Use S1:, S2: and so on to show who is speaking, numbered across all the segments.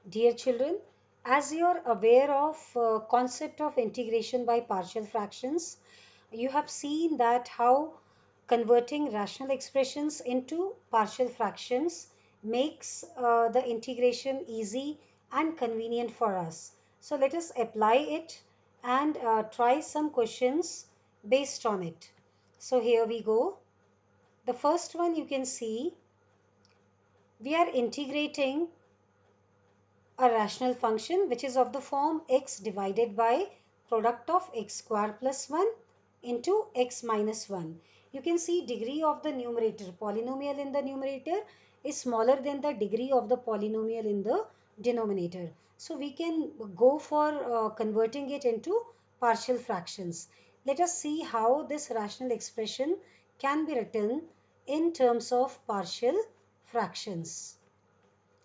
S1: Dear children, as you are aware of concept of integration by partial fractions, you have seen that how converting rational expressions into partial fractions makes the integration easy and convenient for us. So let us apply it and try some questions based on it. So here we go. The first one you can see, we are integrating a rational function which is of the form x divided by product of x square plus 1 into x minus 1. You can see degree of the numerator, polynomial in the numerator is smaller than the degree of the polynomial in the denominator. So we can go for converting it into partial fractions. Let us see how this rational expression can be written in terms of partial fractions.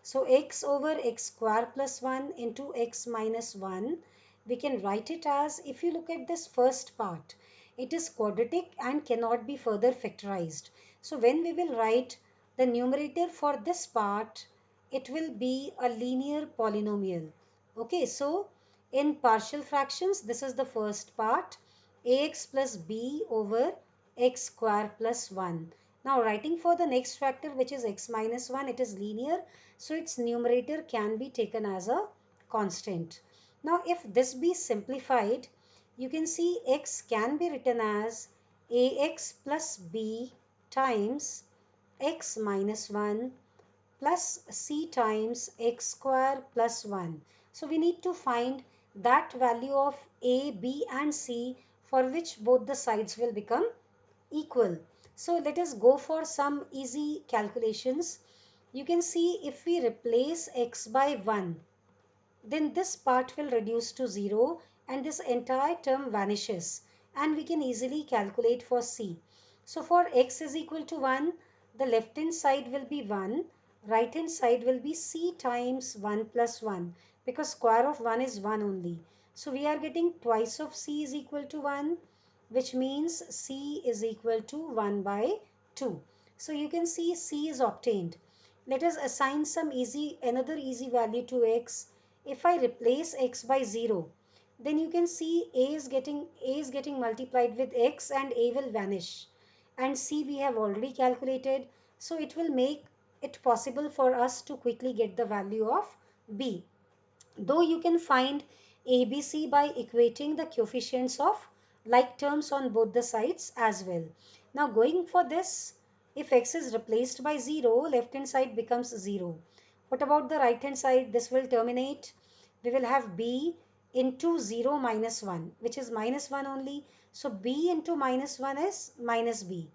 S1: So x over x square plus 1 into x minus 1, we can write it as, if you look at this first part, it is quadratic and cannot be further factorized. So when we will write the numerator for this part, it will be a linear polynomial. Okay, so in partial fractions, this is the first part, ax plus b over x square plus 1. Now writing for the next factor, which is x minus 1, it is linear, so its numerator can be taken as a constant. Now if this be simplified, you can see x can be written as ax plus b times x minus 1 plus c times x square plus 1. So we need to find that value of a, b and c for which both the sides will become equal. So let us go for some easy calculations. You can see if we replace x by 1, then this part will reduce to 0 and this entire term vanishes, and we can easily calculate for c. So for x is equal to 1, the left hand side will be 1, right hand side will be c times 1 plus 1, because square of 1 is 1 only. So we are getting twice of c is equal to 1, which means c is equal to 1 by 2. So you can see c is obtained. Let us assign some another easy value to x. If I replace x by 0, then you can see a is getting multiplied with x and a will vanish. And c we have already calculated, so it will make it possible for us to quickly get the value of b. Though you can find ABC by equating the coefficients of like terms on both the sides as well. Now going for this, if x is replaced by 0, left hand side becomes 0. What about the right hand side? This will terminate. We will have b into 0 minus 1, which is minus 1 only. So b into minus 1 is minus b.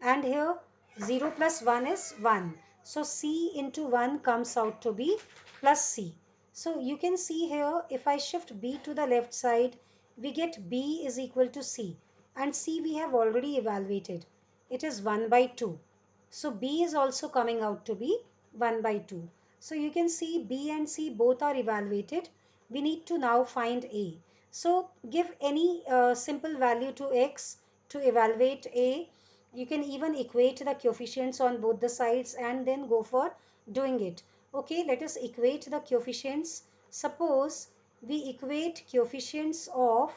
S1: And here 0 plus 1 is 1. So c into 1 comes out to be plus c. So you can see here, if I shift b to the left side, we get b is equal to c. And c we have already evaluated. It is 1 by 2. So b is also coming out to be 1 by 2. So you can see b and c both are evaluated. We need to now find a. So give any simple value to x to evaluate a. You can even equate the coefficients on both the sides and then go for doing it. Okay, let us equate the coefficients. Suppose we equate coefficients of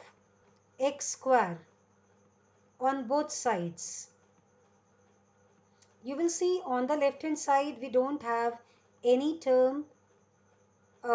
S1: x square on both sides. You will see on the left hand side we don't have any term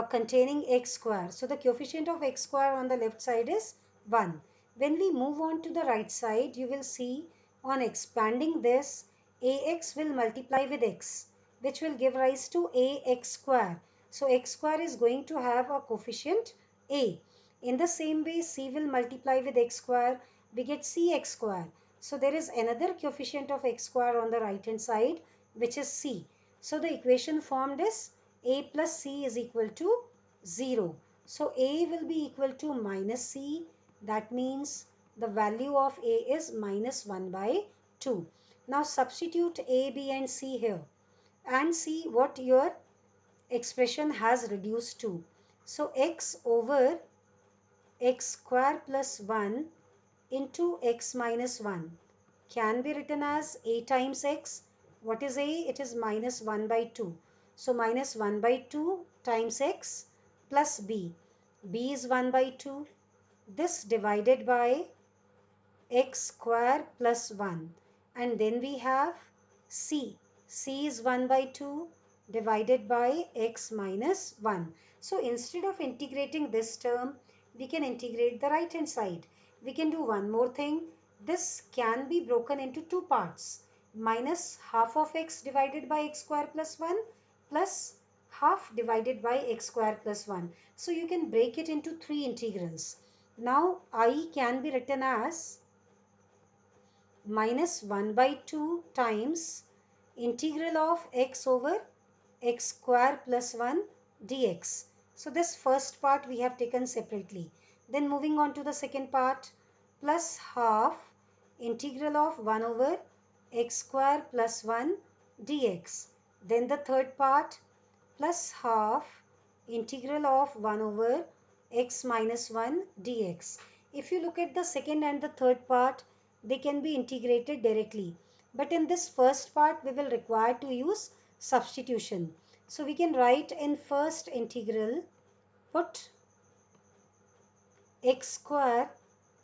S1: containing x square. So the coefficient of x square on the left side is 1. When we move on to the right side, you will see on expanding this, ax will multiply with x, which will give rise to ax square. So x square is going to have a coefficient a. In the same way, c will multiply with x square, we get cx square. So there is another coefficient of x square on the right hand side, which is c. So the equation formed is a plus c is equal to 0. So a will be equal to minus c. That means the value of a is minus 1 by 2. Now substitute a, b and c here and see what your expression has reduced to. So x over x square plus 1 into x minus 1 can be written as a times x. What is a? It is minus 1 by 2. So minus 1 by 2 times x plus b. b is 1 by 2. This divided by x square plus 1. And then we have c. c is 1 by 2 divided by x minus 1. So instead of integrating this term, we can integrate the right hand side. We can do one more thing. This can be broken into two parts. Minus half of x divided by x square plus 1 plus half divided by x square plus 1. So you can break it into three integrals. Now I can be written as minus 1 by 2 times integral of x over x square plus 1 dx. So this first part we have taken separately. Then moving on to the second part, plus half integral of 1 over x square plus 1 dx. Then the third part, plus half integral of 1 over x minus 1 dx. If you look at the second and the third part, they can be integrated directly. But in this first part, we will require to use substitution. So we can write in first integral, put x square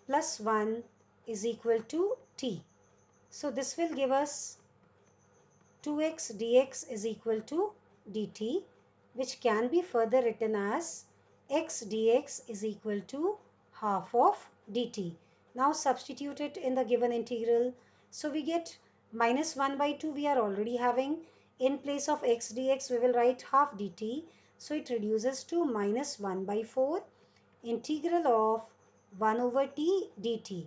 S1: plus 1 is equal to t. So this will give us 2x dx is equal to dt, which can be further written as x dx is equal to half of dt. Now substitute it in the given integral. So we get minus 1 by 2 we are already having. In place of x dx we will write half dt. So it reduces to minus 1 by 4 integral of 1 over t dt.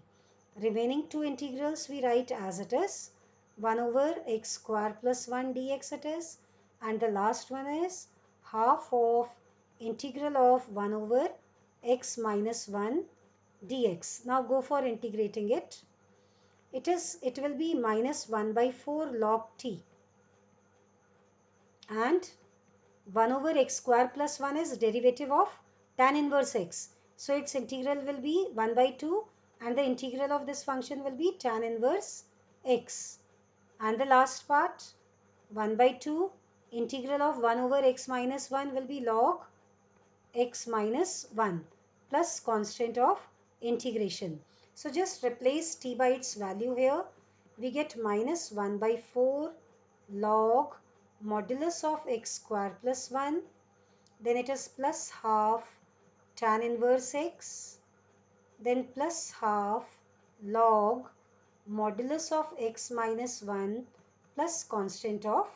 S1: Remaining two integrals we write as it is. 1 over x square plus 1 dx it is, and the last one is half of integral of 1 over x minus 1 dx. Now go for integrating it. It will be minus 1 by 4 log t, and 1 over x square plus 1 is derivative of tan inverse x. So its integral will be 1 by 2, and the integral of this function will be tan inverse x. And the last part, 1 by 2 integral of 1 over x minus 1 will be log x minus 1 plus constant of integration. So just replace t by its value here. We get minus 1 by 4 log modulus of x square plus 1. Then it is plus half tan inverse x. Then plus half log modulus of x minus 1 plus constant of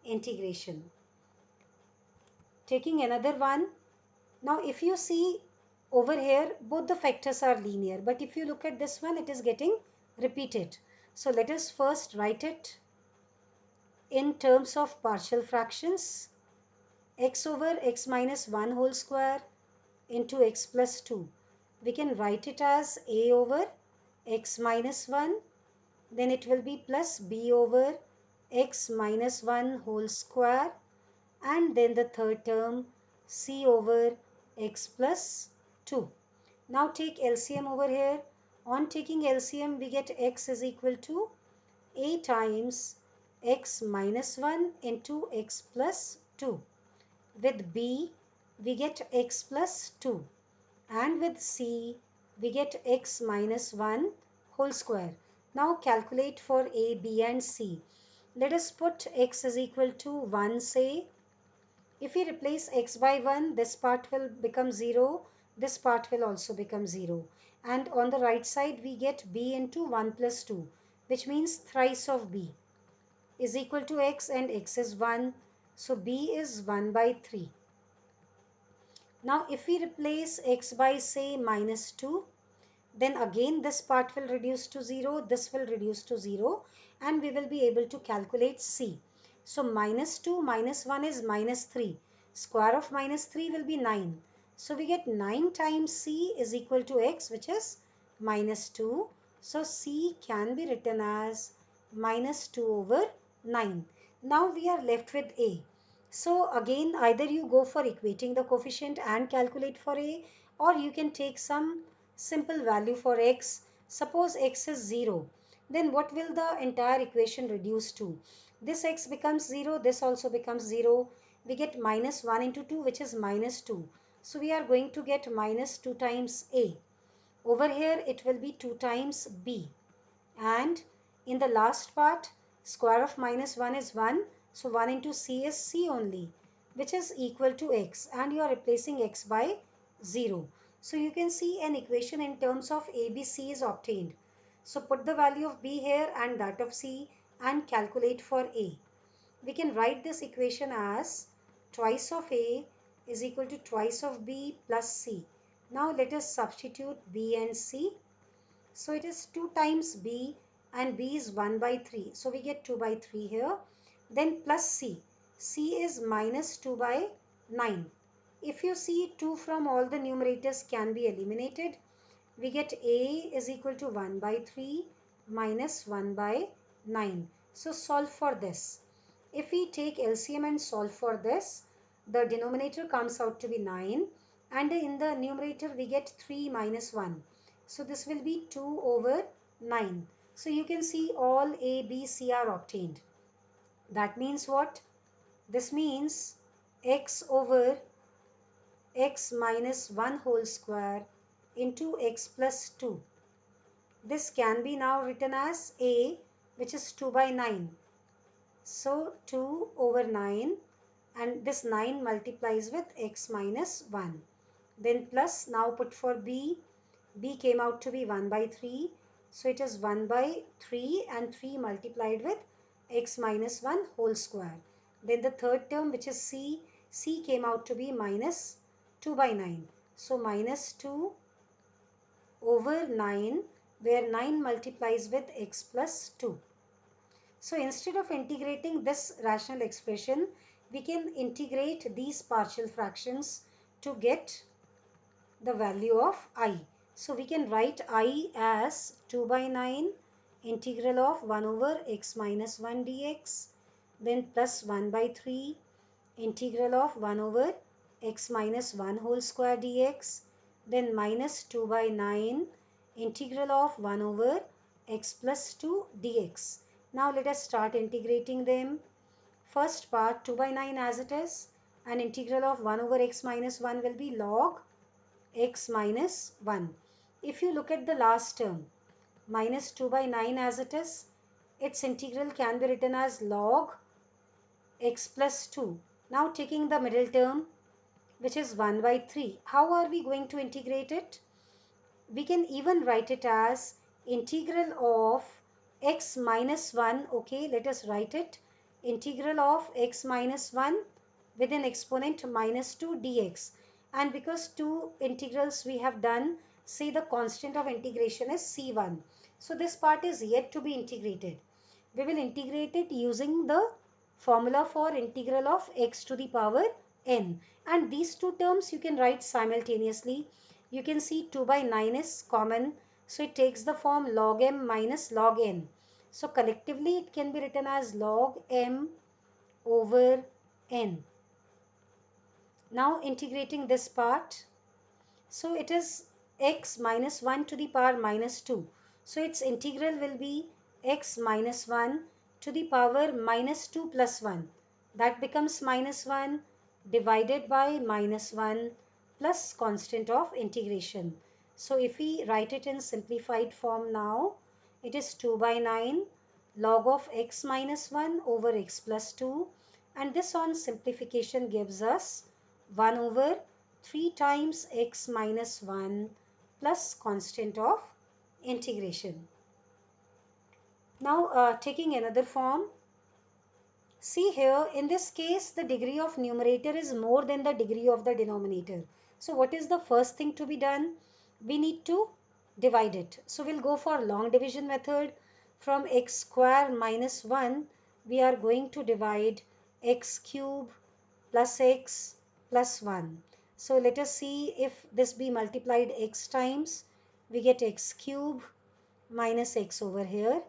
S1: integration. Taking another one. Now if you see over here, both the factors are linear, but if you look at this one, it is getting repeated. So let us first write it in terms of partial fractions. X over x minus 1 whole square into x plus 2. We can write it as a over x minus 1. Then it will be plus b over x minus 1 whole square, and then the third term c over x plus 2. Now take LCM over here. On taking LCM we get x is equal to a times x minus 1 into x plus 2. With b we get x plus 2, and with c we get x minus 1 whole square. Now calculate for a, b and c. Let us put x is equal to 1 say. If we replace x by 1, this part will become 0, this part will also become 0. And on the right side we get b into 1 plus 2, which means thrice of b is equal to x, and x is 1. So b is 1 by 3. Now if we replace x by say minus 2, then again this part will reduce to 0, this will reduce to 0, and we will be able to calculate c. So minus 2 minus 1 is minus 3. Square of minus 3 will be 9. So we get 9 times c is equal to x, which is minus 2. So c can be written as minus 2 over 9. Now we are left with a. So again, either you go for equating the coefficient and calculate for a, or you can take some simple value for x. Suppose x is 0. Then what will the entire equation reduce to? This x becomes 0, this also becomes 0. we get minus 1 into 2, which is minus 2. So we are going to get minus 2 times A. Over here it will be 2 times B. And in the last part, square of minus 1 is 1. So 1 into C is C only, which is equal to x. And you are replacing x by 0. So you can see an equation in terms of ABC is obtained. So put the value of B here and that of C and calculate for A. We can write this equation as twice of A is equal to twice of B plus C. Now let us substitute B and C. So it is 2 times B and B is 1 by 3. So we get 2 by 3 here. Then plus C. C is minus 2 by 9. If you see 2 from all the numerators can be eliminated, we get A is equal to 1 by 3 minus 1 by 9. So solve for this. If we take LCM and solve for this, the denominator comes out to be 9 and in the numerator we get 3 minus 1. So this will be 2 over 9. So you can see all A, B, C are obtained. That means what? This means x over x minus 1 whole square into x plus 2. This can be now written as A, which is 2 by 9. So 2 over 9 and this 9 multiplies with x minus 1. Then plus, now put for B. B came out to be 1 by 3. So it is 1 by 3 and 3 multiplied with x minus 1 whole square. Then the third term, which is C. C came out to be minus 2 by 9. So minus 2 over 9, where 9 multiplies with x plus 2. So instead of integrating this rational expression, we can integrate these partial fractions to get the value of I. So we can write I as 2 by 9 integral of 1 over x minus 1 dx, then plus 1 by 3 integral of 1 over x minus 1 whole square dx, then minus 2 by 9 integral of 1 over x plus 2 dx. Now let us start integrating them. First part 2 by 9 as it is, and integral of 1 over x minus 1 will be log x minus 1. If you look at the last term, minus 2 by 9 as it is, its integral can be written as log x plus 2. Now taking the middle term, which is 1 by 3. How are we going to integrate it? We can even write it as integral of x minus 1. Okay, let us write it. Integral of x minus 1 with an exponent minus 2 dx. And because two integrals we have done, say the constant of integration is c1. So this part is yet to be integrated. We will integrate it using the formula for integral of x to the power n. And these two terms you can write simultaneously. You can see 2 by 9 is common. So it takes the form log m minus log n. So collectively it can be written as log m over n. Now integrating this part. So it is x minus 1 to the power minus 2. So its integral will be x minus 1 to the power minus 2 plus 1. That becomes minus 1 divided by minus 1 plus constant of integration. So if we write it in simplified form now, it is 2 by 9 log of x minus 1 over x plus 2. And this on simplification gives us 1 over 3 times x minus 1 plus constant of integration. Now taking another form, see here in this case the degree of numerator is more than the degree of the denominator. So what is the first thing to be done? We need to divide it. So we'll go for long division method. From x square minus 1 we are going to divide x cube plus x plus 1. So let us see if this be multiplied x times. We get x cube minus x over here.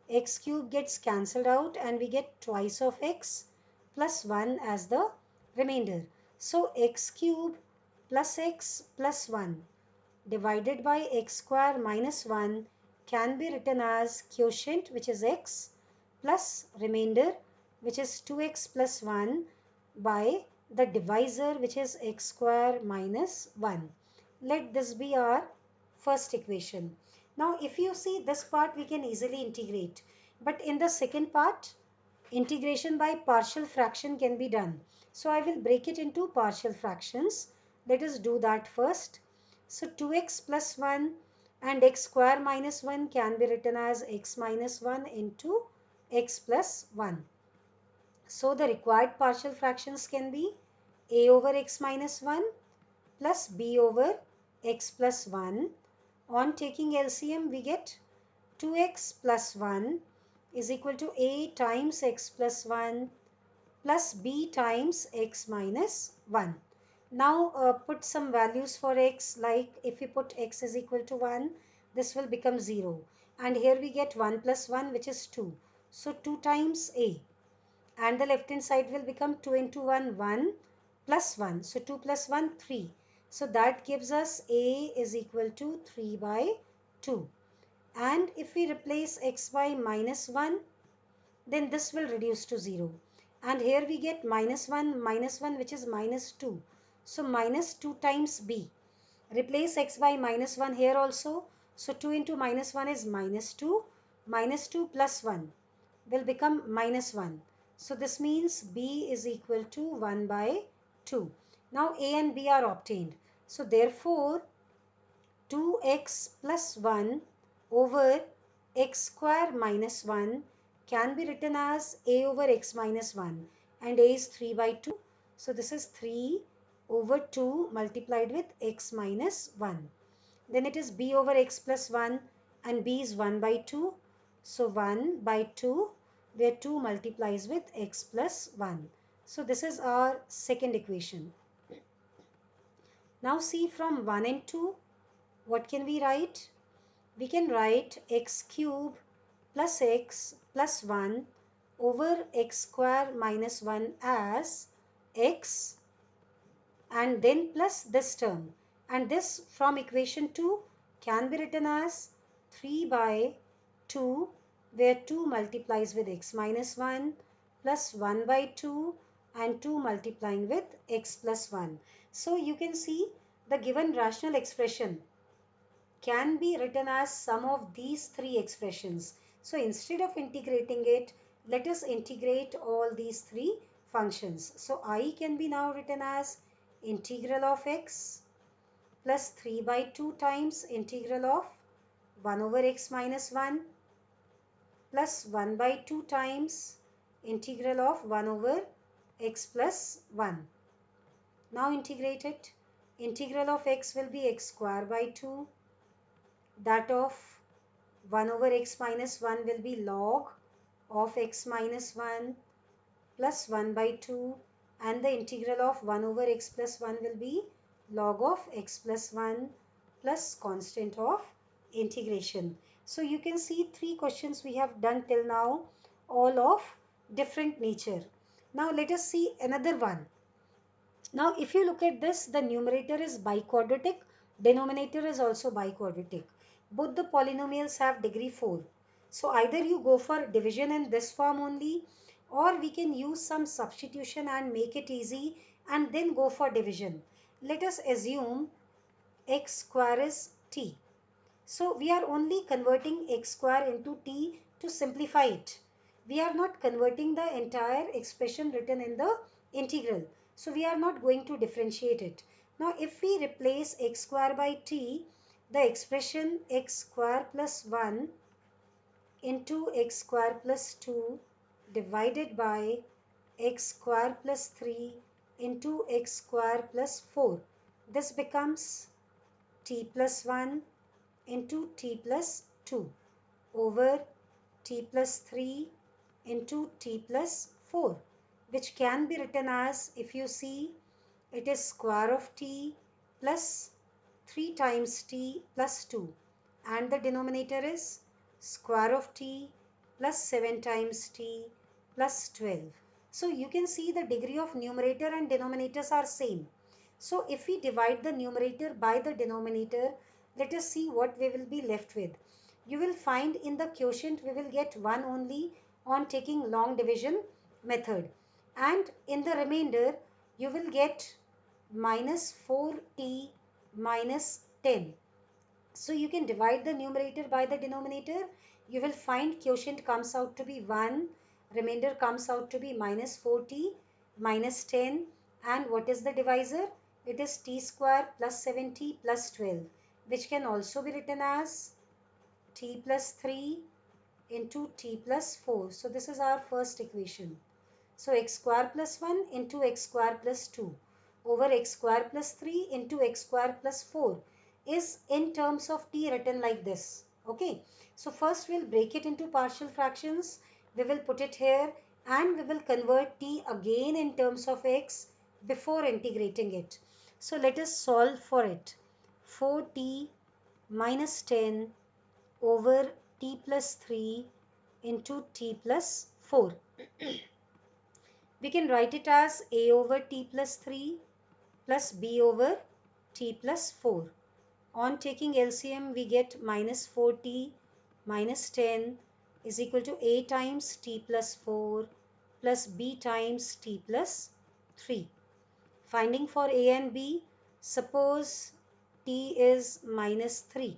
S1: X cube gets cancelled out and we get twice of x plus 1 as the remainder. So x cube plus x plus 1 divided by x square minus 1 can be written as quotient, which is x, plus remainder, which is 2x plus 1, by the divisor, which is x square minus 1. Let this be our first equation. Now if you see this part, we can easily integrate, but in the second part, integration by partial fraction can be done. So I will break it into partial fractions. Let us do that first. So 2x plus 1 and x square minus 1 can be written as x minus 1 into x plus 1. So the required partial fractions can be a over x minus 1 plus b over x plus 1. On taking LCM, we get 2x plus 1 is equal to a times x plus 1 plus b times x minus 1. Now put some values for x, like if we put x is equal to 1, this will become 0. And here we get 1 plus 1, which is 2. So 2 times a, and the left hand side will become 2 into 1, 1 plus 1. So 2 plus 1, 3. So that gives us a is equal to 3 by 2. And if we replace x by minus 1, then this will reduce to 0. And here we get minus 1, which is minus 2. So minus 2 times b. Replace x by minus 1 here also. So 2 into minus 1 is minus 2. Minus 2 plus 1 will become minus 1. So this means b is equal to 1 by 2. Now a and b are obtained. So therefore 2x plus 1 over x square minus 1 can be written as a over x minus 1, and a is 3 by 2. So this is 3 over 2 multiplied with x minus 1. Then it is b over x plus 1, and b is 1 by 2. So 1 by 2, where 2 multiplies with x plus 1. So this is our second equation. Now see, from 1 and 2, what can we write? We can write x cube plus x plus 1 over x square minus 1 as x, and then plus this term. And this from equation 2 can be written as 3 by 2, where 2 multiplies with x minus 1 plus 1 by 2 and 2 multiplying with x plus 1. So you can see the given rational expression can be written as sum of these three expressions. So instead of integrating it, let us integrate all these three functions. So I can be now written as integral of x plus 3 by 2 times integral of 1 over x minus 1 plus 1 by 2 times integral of 1 over x plus 1. Now integrate it. Integral of x will be x square by 2, that of 1 over x minus 1 will be log of x minus 1 plus 1 by 2, and the integral of 1 over x plus 1 will be log of x plus 1 plus constant of integration. So you can see three questions we have done till now, all of different nature. Now let us see another one. Now, if you look at this, the numerator is biquadratic, denominator is also biquadratic. Both the polynomials have degree 4. So, either you go for division in this form only, or we can use some substitution and make it easy and then go for division. Let us assume x square is t. So we are only converting x square into t to simplify it. We are not converting the entire expression written in the integral. So we are not going to differentiate it. Now if we replace x square by t, the expression x square plus 1 into x square plus 2 divided by x square plus 3 into x square plus 4. This becomes t plus 1 into t plus 2 over t plus 3 into t plus 4, which can be written as, if you see, it is square of t plus 3 times t plus 2, and the denominator is square of t plus 7 times t plus 12. So you can see the degree of numerator and denominators are same. So if we divide the numerator by the denominator, let us see what we will be left with. You will find in the quotient we will get 1 only on taking long division method. and in the remainder you will get minus 4t minus 10. So you can divide the numerator by the denominator. You will find quotient comes out to be 1, remainder comes out to be minus 4t minus 10, and what is the divisor? It is t square plus 70 plus 12, which can also be written as t plus 3 into t plus 4. So this is our first equation. So x square plus 1 into x square plus 2 over x square plus 3 into x square plus 4 is in terms of t written like this. Okay. So first we'll break it into partial fractions. We will put it here and we will convert t again in terms of x before integrating it. So let us solve for it. 4t minus 10 over t plus 3 into t plus 4. We can write it as a over t plus 3 plus b over t plus 4. On taking LCM, we get minus 4t minus 10 is equal to a times t plus 4 plus b times t plus 3. Finding for a and b, suppose t is minus 3.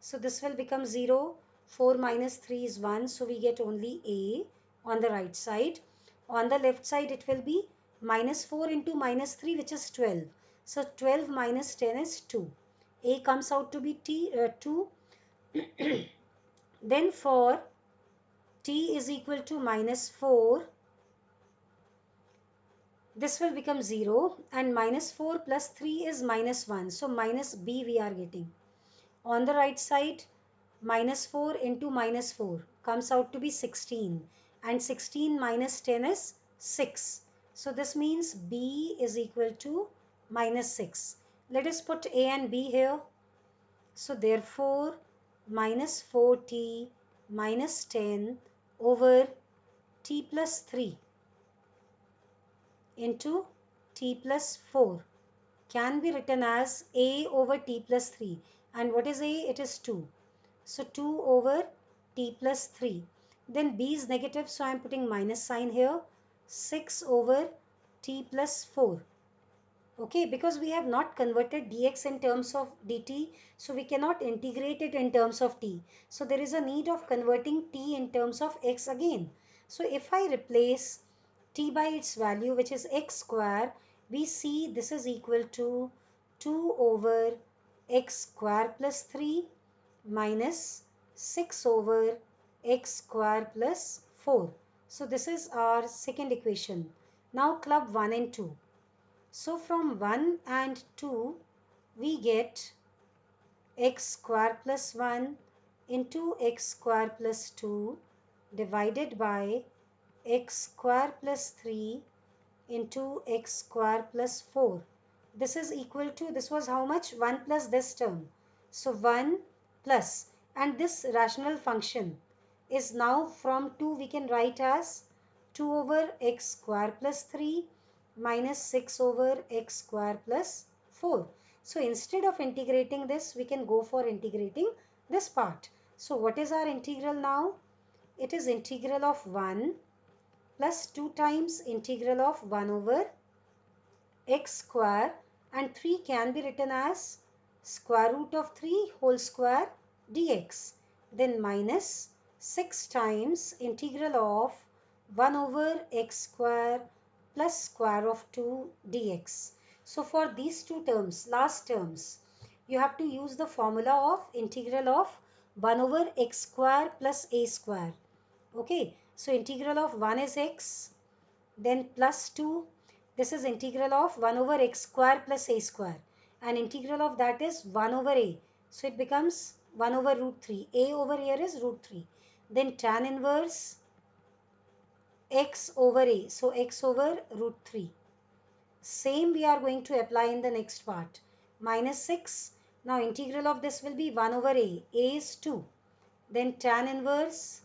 S1: So this will become 0. 4 minus 3 is 1. So we get only a on the right side. On the left side it will be minus 4 into minus 3, which is 12. So 12 minus 10 is 2. A comes out to be 2. Then for t is equal to minus 4, this will become 0, and minus 4 plus 3 is minus 1. So minus b we are getting. On the right side, minus 4 into minus 4 comes out to be 16, and 16 minus 10 is 6. So this means b is equal to minus 6. Let us put a and b here. So therefore minus 4t minus 10 over t plus 3 into t plus 4 can be written as a over t plus 3. And what is a? It is 2. So 2 over t plus 3. Then b is negative, so I am putting minus sign here. 6 over t plus 4. Okay, because we have not converted dx in terms of dt, so we cannot integrate it in terms of t. So there is a need of converting t in terms of x again. So if I replace t by its value, which is x square, we see this is equal to 2 over x square plus 3 minus 6 over x square plus 4. So this is our second equation. Now club 1 and 2. So from 1 and 2 we get x square plus 1 into x square plus 2 divided by x square plus 3 into x square plus 4. This is equal to, this was how much? 1 plus this term. So 1 plus, and this rational function is now from 2 we can write as 2 over x square plus 3 minus 6 over x square plus 4. So instead of integrating this, we can go for integrating this part. So what is our integral now? It is integral of 1 plus 2 times integral of 1 over x square, and 3 can be written as square root of 3 whole square dx. Then minus 6 times integral of 1 over x square plus square of 2 dx. So for these two terms, last terms, you have to use the formula of integral of 1 over x square plus a square. Okay, so integral of 1 is x, then plus 2, this is integral of 1 over x square plus a square, and integral of that is 1 over a, so it becomes 1 over root 3. A over here is root 3. Then tan inverse x over a, so x over root 3. Same we are going to apply in the next part. Minus 6, now integral of this will be 1 over a is 2. Then tan inverse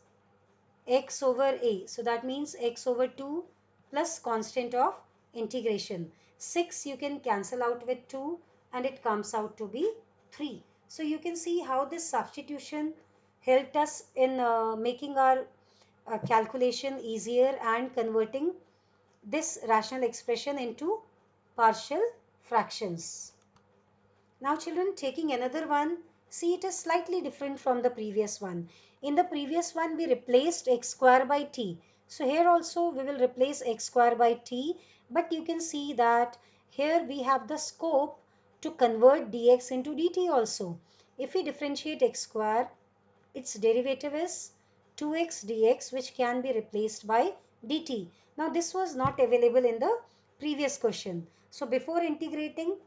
S1: x over a, so that means x over 2 plus constant of integration. 6 you can cancel out with 2 and it comes out to be 3. So you can see how this substitution helped us in making our calculation easier and converting this rational expression into partial fractions. Now children, taking another one, see it is slightly different from the previous one. In the previous one we replaced x square by t. So here also we will replace x square by t, but you can see that here we have the scope to convert dx into dt also. If we differentiate x square, its derivative is 2x dx, which can be replaced by dt. Now this was not available in the previous question. So before integrating,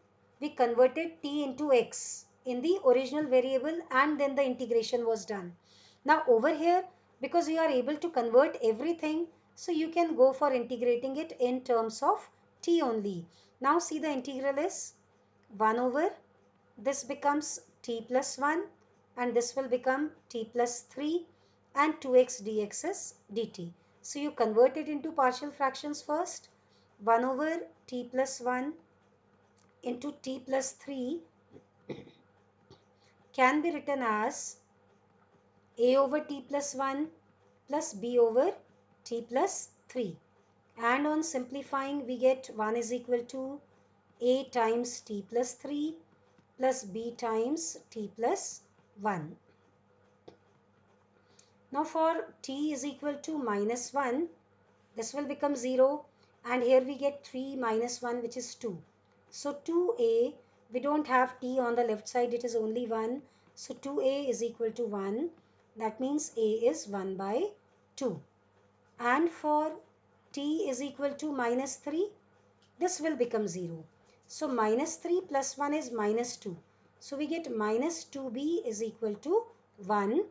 S1: we converted t into x in the original variable and then the integration was done. Now over here, because you are able to convert everything, so you can go for integrating it in terms of t only. Now see, the integral is 1 over, this becomes t plus 1 and this will become t plus 3 and 2x dx is dt. So you convert it into partial fractions first. 1 over t plus 1 into t plus 3 can be written as a over t plus 1 plus b over t plus 3. And on simplifying, we get 1 is equal to a times t plus 3 plus b times t plus 1. Now for t is equal to minus 1, this will become 0, and here we get 3 minus 1, which is 2. So 2a, we don't have t on the left side, it is only 1. So 2a is equal to 1. That means a is 1 by 2. And for t is equal to minus 3, this will become 0. So minus 3 plus 1 is minus 2. So we get minus 2b is equal to 1,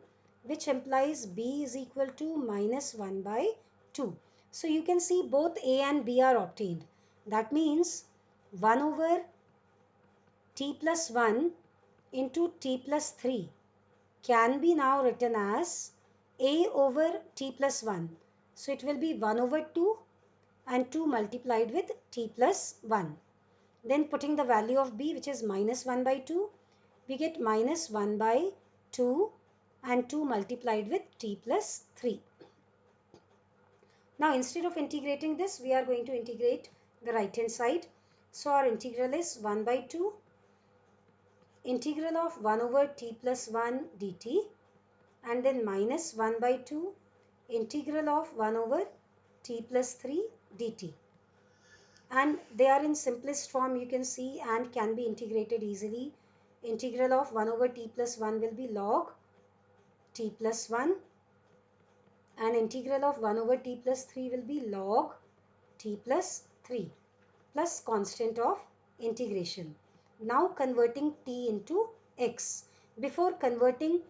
S1: which implies b is equal to minus 1 by 2. So you can see both a and b are obtained. That means 1 over t plus 1 into t plus 3 can be now written as a over t plus 1. So it will be 1 over 2 and 2 multiplied with t plus 1. Then putting the value of b, which is minus 1 by 2, we get minus 1 by 2 and 2 multiplied with t plus 3. Now instead of integrating this, we are going to integrate the right hand side. So our integral is 1 by 2 integral of 1 over t plus 1 dt, and then minus 1 by 2 integral of 1 over t plus 3 dt. And they are in simplest form, you can see, and can be integrated easily. Integral of 1 over t plus 1 will be log t plus 1, and integral of 1 over t plus 3 will be log t plus 3 plus constant of integration. Now converting t into x. Before converting,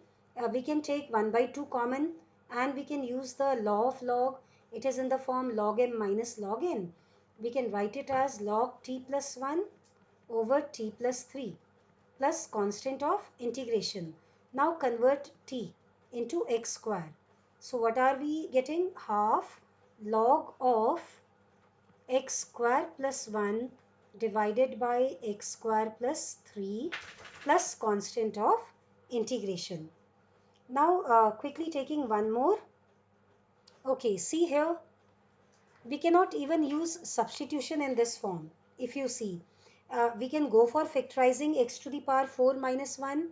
S1: we can take 1 by 2 common, and we can use the law of log. It is in the form log m minus log n. We can write it as log t plus 1 over t plus 3 plus constant of integration. Now convert t into x square. So what are we getting? Half log of x square plus 1 divided by x square plus 3 plus constant of integration. Now quickly taking one more. Okay, see here, we cannot even use substitution in this form. If you see, we can go for factorizing x to the power 4 minus 1.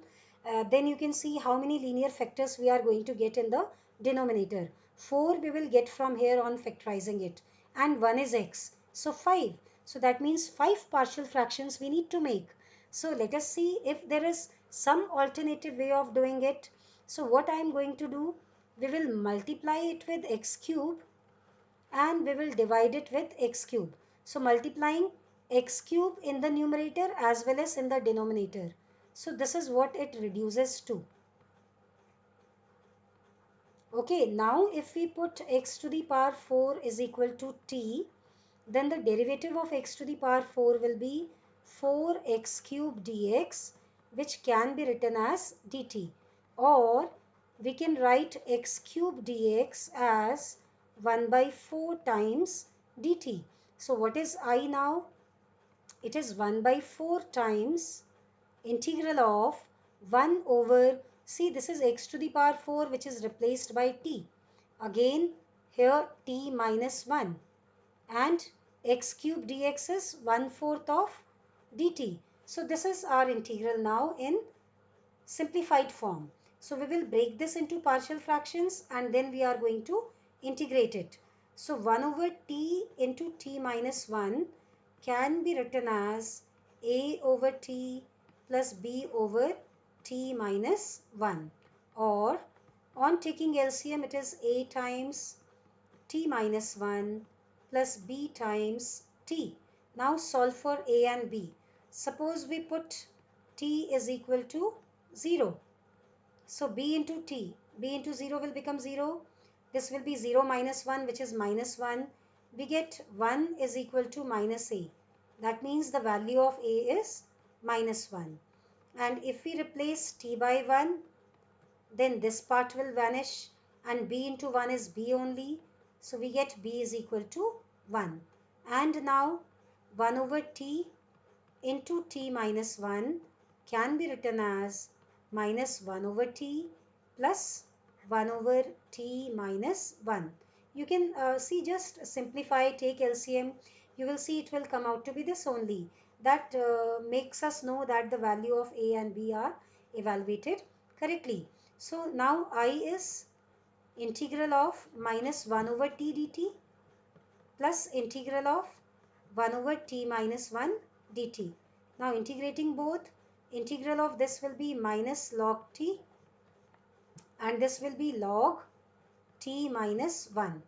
S1: Then you can see how many linear factors we are going to get in the denominator. 4 we will get from here on factorizing it, and 1 is x, so 5. So that means 5 partial fractions we need to make. So let us see if there is some alternative way of doing it. So what I am going to do, we will multiply it with x cube and we will divide it with x cube. So multiplying x cube in the numerator as well as in the denominator. So this is what it reduces to. Okay, now if we put x to the power 4 is equal to t, then the derivative of x to the power 4 will be 4x cube dx, which can be written as dt, or we can write x cube dx as 1 by 4 times dt. So what is I now? It is 1 by 4 times integral of 1 over, see, this is x to the power 4 which is replaced by t. Again here t minus 1, and x cube dx is 1/4 of dt. So this is our integral now in simplified form. So we will break this into partial fractions and then we are going to integrate it. So 1 over t into t minus 1 can be written as a over t plus b over t minus 1, or on taking LCM it is a times t minus 1 plus b times t. Now solve for a and b. Suppose we put t is equal to 0. So b into t, b into 0 will become 0. This will be 0 minus 1, which is minus 1. We get 1 is equal to minus a. That means the value of a is minus 1. And if we replace t by 1, then this part will vanish and b into 1 is b only. So we get b is equal to 1. And now 1 over t into t minus 1 can be written as minus 1 over t plus 1 over t minus 1. You can see, just simplify, take LCM. You will see it will come out to be this only. That makes us know that the value of a and b are evaluated correctly. So now I is integral of minus 1 over t dt plus integral of 1 over t minus 1 dt. Now integrating both, integral of this will be minus log t and this will be log t minus 1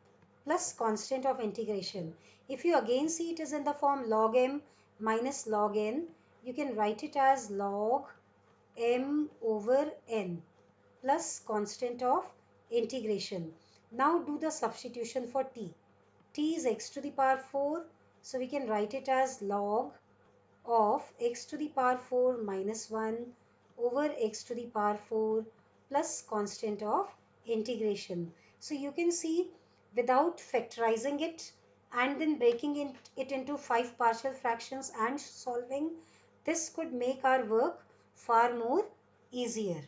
S1: plus constant of integration. If you again see it is in the form log m minus log n, you can write it as log m over n plus constant of integration. Now do the substitution for t. T is x to the power 4, so we can write it as log of x to the power 4 minus 1 over x to the power 4 plus constant of integration. So you can see, without factorizing it and then breaking it into 5 partial fractions and solving, this could make our work far more easier.